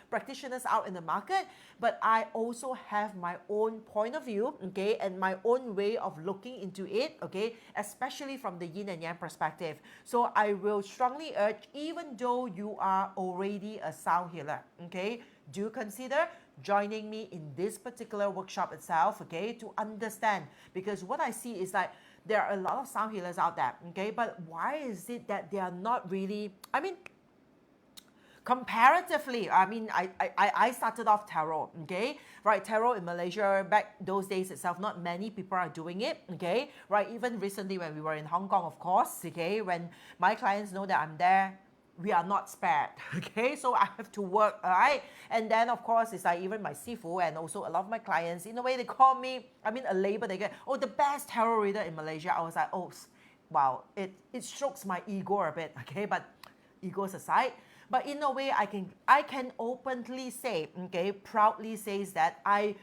practitioners out in the market. But I also have my own point of view, okay, and my own way of looking into it, okay, especially from the yin and yang perspective. So I will strongly urge, even though you are already a sound healer, okay, do consider joining me in this particular workshop itself, okay, to understand. Because what I see is like, there are a lot of sound healers out there, okay, but why is it that they are not really, I mean, comparatively, I mean, I started off tarot, okay, right, tarot in Malaysia, back those days itself, not many people are doing it, okay, right, even recently when we were in Hong Kong, of course, okay, when my clients know that I'm there, we are not spared, okay, so I have to work, all right, and then of course it's like even my sifu and also a lot of my clients, in a way they call me, I mean a label they get, oh, the best tarot reader in Malaysia. I was like, oh, wow, it strokes my ego a bit, okay, but egos aside, but in a way I can openly say, okay, proudly says that I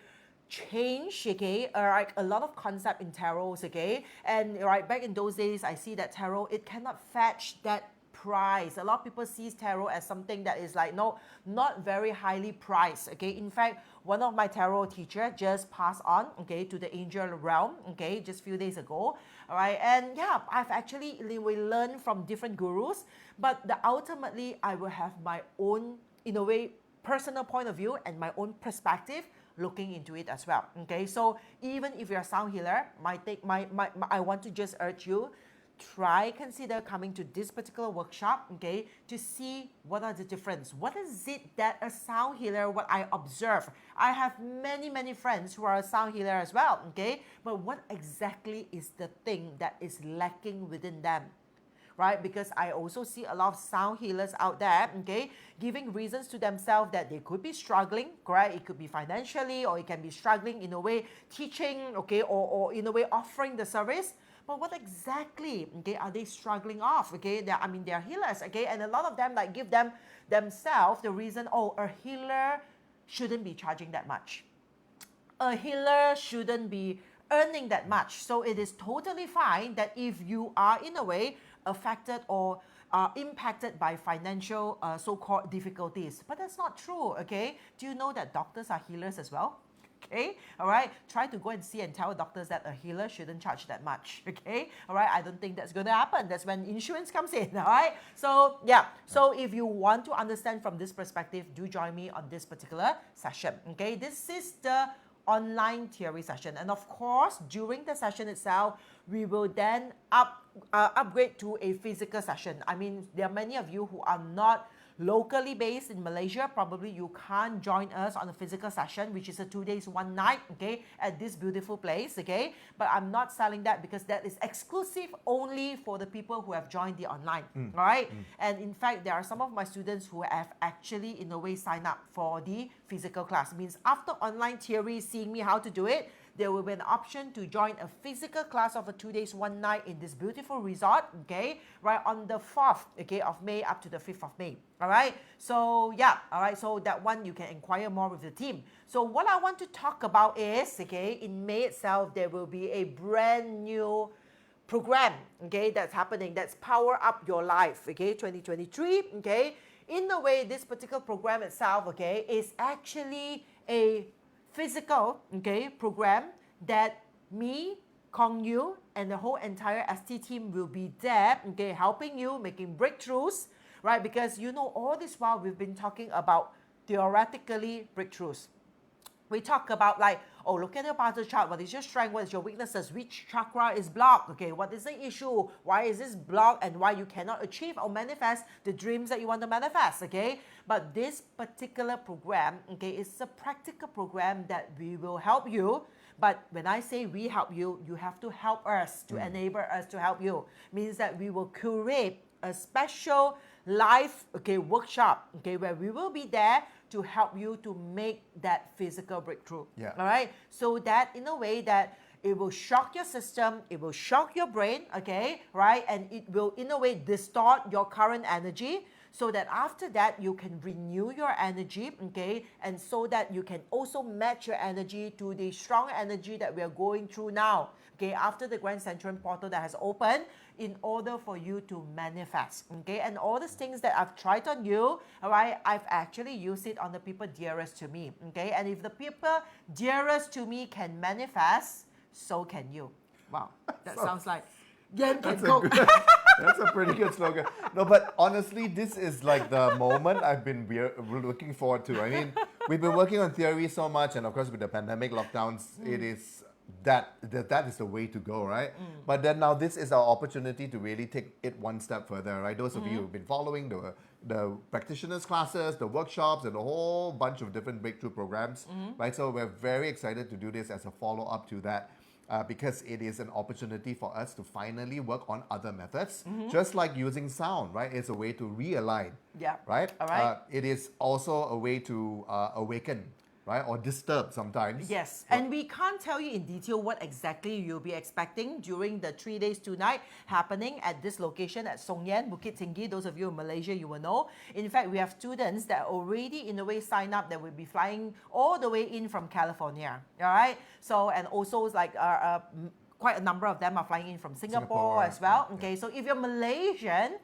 change, okay, like a lot of concept in tarots, okay, and right back in those days I see that tarot, it cannot fetch that price. A lot of people see tarot as something that is like, no, not very highly priced, okay. In fact, one of my tarot teacher just passed on, okay, to the angel realm, okay, just a few days ago, all right. And yeah, I've actually, we learn from different gurus, but ultimately I will have my own, in a way, personal point of view and my own perspective looking into it as well, okay. So even if you're a sound healer, I want to just urge you, consider coming to this particular workshop, okay, to see what are the difference. What is it that a sound healer, what I observe? I have many friends who are a sound healer as well, okay, but what exactly is the thing that is lacking within them? Right, because I also see a lot of sound healers out there, okay, giving reasons to themselves that they could be struggling, correct? It could be financially, or it can be struggling in a way teaching, okay, or in a way offering the service. But what exactly, okay, are they struggling off, okay? They're healers, okay? And a lot of them like give themselves the reason, oh, a healer shouldn't be charging that much. A healer shouldn't be earning that much. So it is totally fine that if you are in a way affected or impacted by financial so-called difficulties. But that's not true, okay? Do you know that doctors are healers as well? Okay, all right. Try to go and see and tell doctors that a healer shouldn't charge that much. Okay, all right. I don't think that's going to happen. That's when insurance comes in. All right. So yeah. So if you want to understand from this perspective, do join me on this particular session. Okay, this is the online theory session, and of course, during the session itself, we will then upgrade to a physical session. I mean, there are many of you who are not locally based in Malaysia. Probably you can't join us on a physical session, which is a 2 days, 1 night, okay, at this beautiful place, okay. But I'm not selling that because that is exclusive only for the people who have joined the online, all right. And in fact, there are some of my students who have actually, in a way, signed up for the physical class. It means after online theory, seeing me how to do it, there will be an option to join a physical class of a 2 days, 1 night in this beautiful resort, okay, right on the 4th, okay, of May up to the 5th of May, all right? So, yeah, all right, so that one you can inquire more with the team. So what I want to talk about is, okay, in May itself, there will be a brand new program, okay, that's happening, that's Power Up Your Life, okay, 2023, okay? In a way, this particular program itself, okay, is actually a physical, okay, program that me, Kong Yu, and the whole entire ST team will be there, okay, helping you, making breakthroughs, right? Because you know, all this while we've been talking about theoretically breakthroughs. We talk about like, oh, look at your party chart. What is your strength? What is your weaknesses? Which chakra is blocked? Okay, what is the issue? Why is this blocked? And why you cannot achieve or manifest the dreams that you want to manifest? Okay, but this particular program, okay, is a practical program that we will help you. But when I say we help you, you have to help us to enable us to help you. Means that we will curate a special live, okay, workshop, okay, where we will be there to help you to make that physical breakthrough. Yeah. All right. So that in a way that it will shock your system, it will shock your brain, okay, right? And it will in a way distort your current energy so that after that you can renew your energy, okay, and so that you can also match your energy to the strong energy that we are going through now, okay, after the Grand Central portal that has opened, in order for you to manifest, okay. And all these things that I've tried on you, all right, I've actually used it on the people dearest to me, okay. And if the people dearest to me can manifest, so can you. Wow, that sounds like Yen can go. That's a pretty good slogan. No, but honestly, this is like the moment I've been looking forward to. I mean, we've been working on theory so much, and of course with the pandemic lockdowns, it is that is the way to go, right? But then now this is our opportunity to really take it one step further, right? Those of you who've been following the practitioners classes, the workshops, and a whole bunch of different breakthrough programs, right? So we're very excited to do this as a follow-up to that. Because it is an opportunity for us to finally work on other methods, just like using sound, right? It's a way to realign, Yeah. right? All right. It is also a way to awaken, right? Or disturb sometimes. Yes, and we can't tell you in detail what exactly you'll be expecting during the 3 days, 2 nights happening at this location at Song Yen, Bukit Tinggi. Those of you in Malaysia, you will know. In fact, we have students that already in a way sign up that will be flying all the way in from California, all right? So, and also like quite a number of them are flying in from Singapore as well. yeah. Okay, so if you're Malaysian,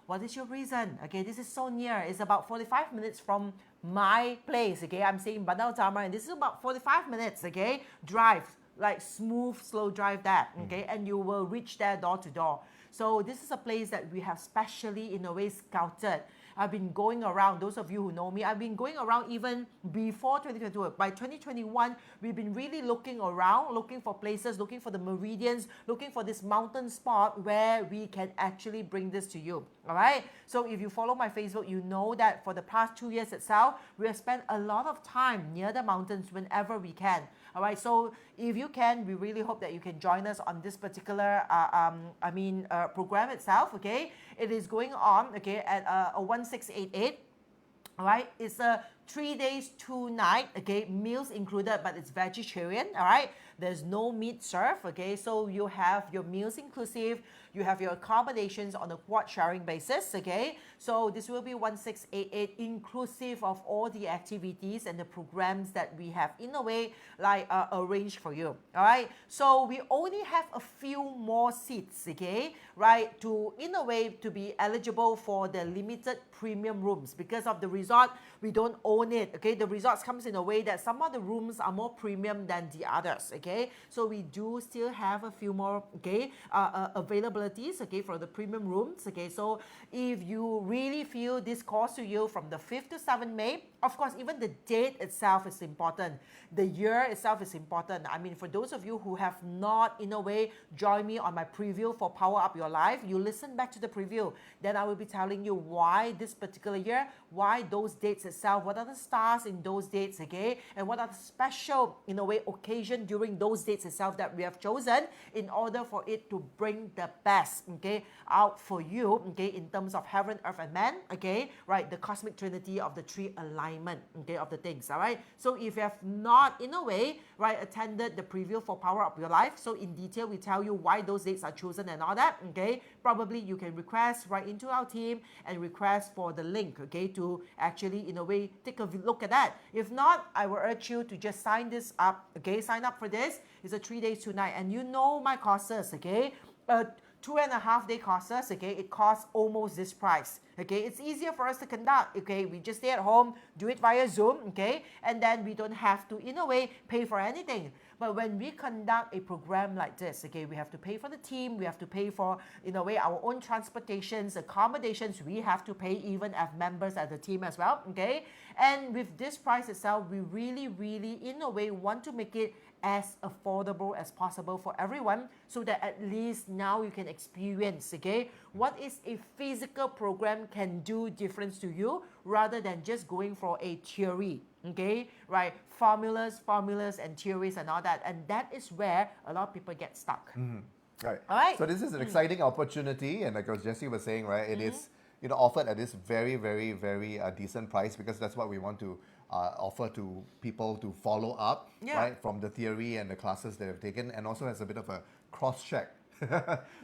what is your reason? Okay, this is so near. It's about 45 minutes from my place, okay? I'm staying in Bandar Utama, and this is about 45 minutes, okay? Drive, like smooth, slow drive that, okay? And you will reach there door to door. So this is a place that we have specially, in a way, scouted. I've been going around, those of you who know me, I've been going around even before 2022. By 2021, we've been really looking around, looking for places, looking for the meridians, looking for this mountain spot where we can actually bring this to you, all right? So if you follow my Facebook, you know that for the past 2 years itself, we have spent a lot of time near the mountains whenever we can, all right? So if you can, we really hope that you can join us on this particular, program itself, okay? It is going on, okay, at 1688. All right, it's a 3 days, 2 nights, okay, meals included, but it's vegetarian, all right? There's no meat served, okay? So you have your meals inclusive, you have your accommodations on a quad sharing basis, okay? So this will be 1688 inclusive of all the activities and the programs that we have in a way like arranged for you, all right? So we only have a few more seats, okay, right, to in a way to be eligible for the limited premium rooms. Because of the resort, we don't own it, okay? The resorts comes in a way that some of the rooms are more premium than the others, okay? So we do still have a few more, okay, availabilities, okay, for the premium rooms, okay? So if you really feel this calls to you from the 5th to 7th May, of course, even the date itself is important. The year itself is important. I mean, for those of you who have not, in a way, joined me on my preview for Power Up Your Life, you listen back to the preview. Then I will be telling you why this particular year, why those dates itself, what are the stars in those dates, okay? And what are the special, in a way, occasion during those dates itself that we have chosen in order for it to bring the best, okay, out for you, okay, in terms of heaven, earth, and man, okay, right? The cosmic trinity of the three alignment, okay, of the things, all right? So if you have not, in a way, right, attended the preview for Power Up Your Life, so in detail we tell you why those dates are chosen and all that, okay, probably you can request right into our team and request for the link, okay, to actually, in a way, take a look at that. If not, I will urge you to just sign this up, okay, sign up for this. It's a 3 days, 2 nights, and you know my courses, okay, 2.5 day courses, okay, it costs almost this price, okay. It's easier for us to conduct, okay. We just stay at home, do it via Zoom, okay, and then we don't have to, in a way, pay for anything. But when we conduct a program like this, okay, we have to pay for the team, we have to pay for, in a way, our own transportations, accommodations, we have to pay even as members at the team as well, okay. And with this price itself, we really, really, in a way, want to make it as affordable as possible for everyone, so that at least now you can experience, okay, what is a physical program can do difference to you rather than just going for a theory, okay, right? Formulas and theories and all that, and that is where a lot of people get stuck. Right. All right. So this is an exciting opportunity, and like as Jessie was saying, right, it is, you know, offered at this very, very, very decent price, because that's what we want to offer to people to follow up, right, from the theory and the classes they have taken, and also as a bit of a cross-check.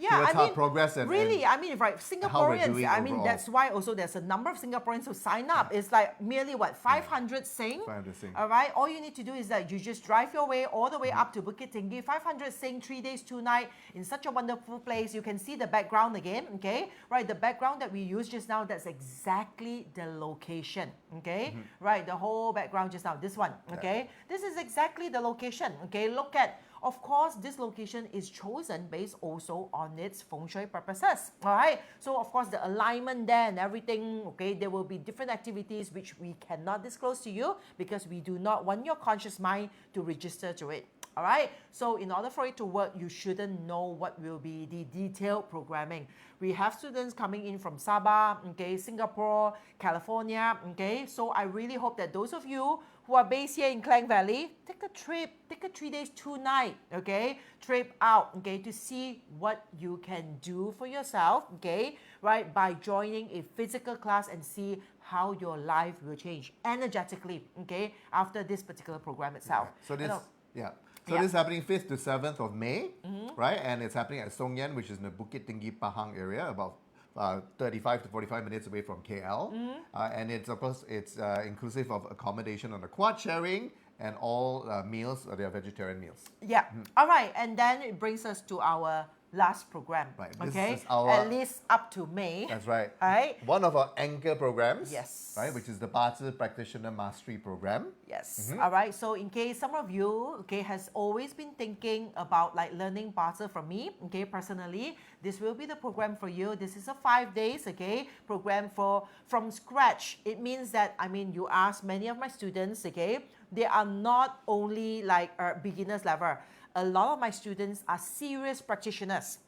Yeah, I mean, progress and really, I mean, right, Singaporeans, I mean, overall. that's why also there's a number of Singaporeans who sign up. It's like merely what, 500 Sing? 500 Sing. All right, all you need to do is that you just drive your way all the way up to Bukit Tinggi, 500 Sing, 3 days, 2 nights, in such a wonderful place. You can see the background again, okay? Right, the background that we used just now, that's exactly the location, okay? Right, the whole background just now, this one, okay? This is exactly the location, okay? Look at, of course, this location is chosen based also on its feng shui purposes, all right? So, of course, the alignment there and everything, okay, there will be different activities which we cannot disclose to you because we do not want your conscious mind to register to it, all right? So, in order for it to work, you shouldn't know what will be the detailed programming. We have students coming in from Sabah, okay, Singapore, California, okay? So, I really hope that those of you who are based here in Klang Valley, take a trip, take a 3 days, 2 nights, okay, trip out, okay, to see what you can do for yourself, okay, right, by joining a physical class and see how your life will change energetically, okay, after this particular program itself. So this, this is happening 5th to 7th of May, right, and it's happening at Song Yen, which is in the Bukit Tinggi Pahang area, about 35 to 45 minutes away from KL, and it's, of course, it's inclusive of accommodation on the quad sharing, and all meals, they are vegetarian meals. Yeah, all right, and then it brings us to our last program, right? This okay, is our, at least up to May. That's right. Right. One of our anchor programs. Yes. Right, which is the Bazi Practitioner Mastery Program. Yes. All right. So in case some of you, okay, has always been thinking about like learning Bazi from me, okay, personally, this will be the program for you. This is a 5 days, okay, program for from scratch. It means that, I mean, you ask many of my students, okay, they are not only like beginners level. A lot of my students are serious practitioners.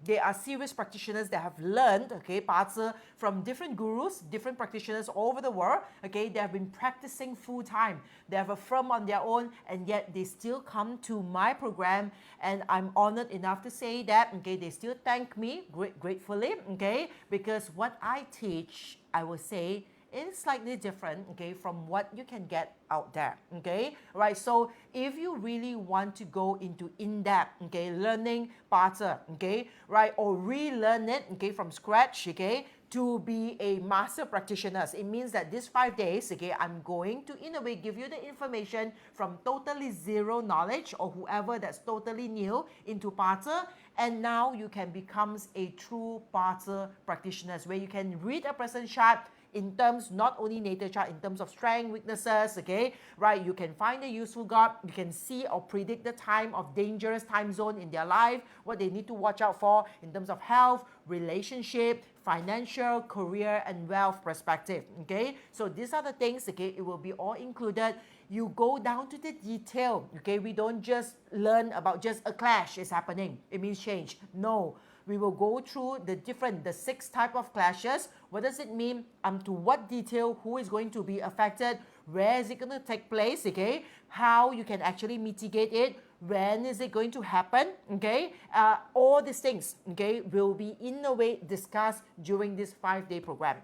They are serious practitioners that have learned, okay, Bazi from different gurus, different practitioners all over the world, okay. They have been practicing full time. They have a firm on their own, and yet they still come to my program, and I'm honored enough to say that, okay, they still thank me gratefully, okay, because what I teach, I will say, is slightly different, okay, from what you can get out there, okay, right? So if you really want to go into in-depth, okay, learning Bazi, okay, right, or relearn it, okay, from scratch, okay, to be a master practitioner, it means that these 5 days, okay, I'm going to, in a way, give you the information from totally zero knowledge, or whoever that's totally new into Bazi, and now you can become a true Parter practitioner, where you can read a person chart in terms, not only natal chart, in terms of strength, weaknesses, okay, right? You can find the useful God, you can see or predict the time of dangerous time zone in their life, what they need to watch out for in terms of health, relationship, financial, career, and wealth perspective, okay? So these are the things, okay, it will be all included. You go down to the detail, okay? We don't just learn about just a clash is happening, it means change. No. We will go through the 6 type of clashes. What does it mean? To what detail? Who is going to be affected? Where is it going to take place? Okay, how you can actually mitigate it? When is it going to happen? Okay, all these things, okay, will be in a way discussed during this 5-day program.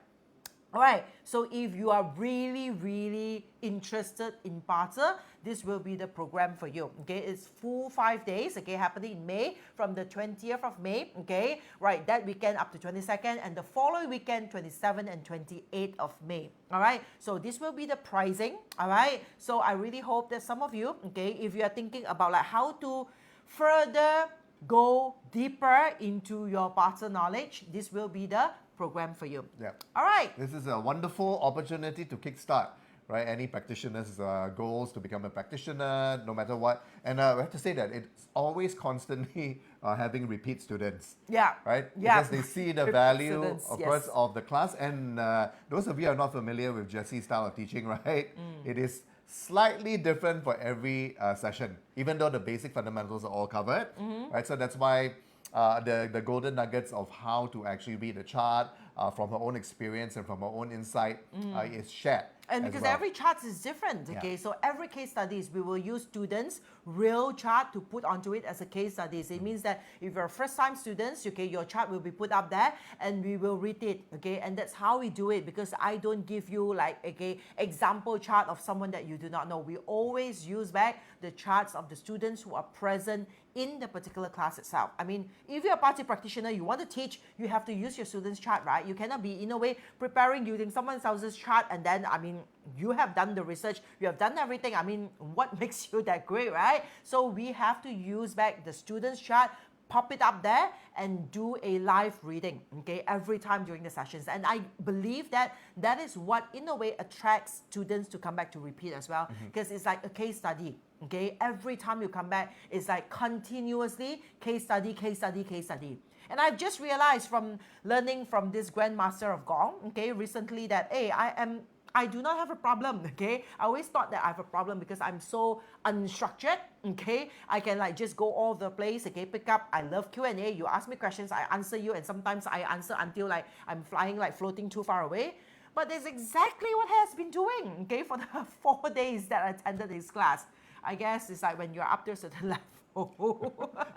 Alright, so if you are really interested in Parter, this will be the program for you. Okay, it's full 5 days, okay, happening in May, from the 20th of May, okay, right, that weekend up to 22nd, and the following weekend, 27th and 28th of May. Alright, so this will be the pricing. Alright, so I really hope that some of you, okay, if you are thinking about like how to further go deeper into your Parter knowledge, this will be the program for you. Yeah. All right. This is a wonderful opportunity to kickstart, right? Any practitioner's goals to become a practitioner, no matter what. And we have to say that it's always constantly having repeat students. Yeah. Right? Yeah. Because they see the value, Students, of yes. course, of the class. And those of you who are not familiar with Jessie's style of teaching, right? It is slightly different for every session, even though the basic fundamentals are all covered, right? So that's why the golden nuggets of how to actually read a chart from her own experience and from her own insight is shared. And as because well. every chart is different, okay? Yeah. So every case studies, we will use students' real chart to put onto it as a case studies. It means that if you're first-time students, okay, your chart will be put up there and we will read it, okay? And that's how we do it, because I don't give you like, okay, example chart of someone that you do not know. We always use back the charts of the students who are present in the particular class itself. I mean, if you're a Party practitioner, you want to teach, you have to use your student's chart, right? You cannot be, in a way, preparing using someone else's chart and then, I mean, you have done the research, you have done everything. I mean, what makes you that great, right? So we have to use back the student's chart, pop it up there and do a live reading, okay, every time during the sessions. And I believe that that is what, in a way, attracts students to come back to repeat as well, because it's like a case study, okay? Every time you come back, it's like continuously case study, case study, case study. And I've just realized from learning from this Grandmaster of Gong, okay, recently that, hey, I do not have a problem, okay? I always thought that I have a problem because I'm so unstructured, okay? I can like just go all over the place, okay? Pick up, I love Q&A. You ask me questions, I answer you, and sometimes I answer until like I'm flying, like floating too far away. But that's exactly what has been doing, okay, for the 4 days that I attended this class. I guess it's like when you're up to a certain level.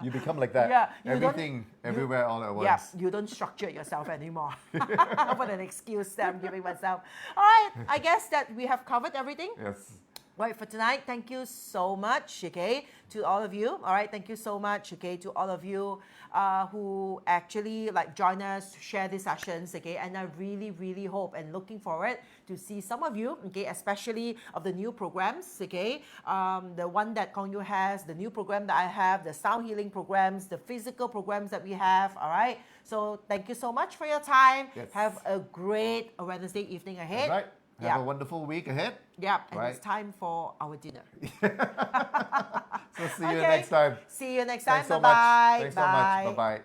You become like that. Yeah, everything, everywhere, all at once. Yeah, you don't structure yourself anymore. What an excuse that I'm giving myself. All right, I guess that we have covered everything. Yes. Right, for tonight, thank you so much, okay, to all of you. All right, thank you so much, okay, to all of you who actually like join us, share these sessions, okay, and I really hope and looking forward to see some of you, okay, especially of the new programs, okay, the one that Kong Yu has, the new program that I have, the sound healing programs, the physical programs that we have, all right. So thank you so much for your time. Yes. Have a great Wednesday evening ahead. That's right. Have a wonderful week ahead. Yeah, and Right. it's time for our dinner. So see you next time. See you next time. Thanks so Bye-bye. much. Thanks so much. Bye-bye.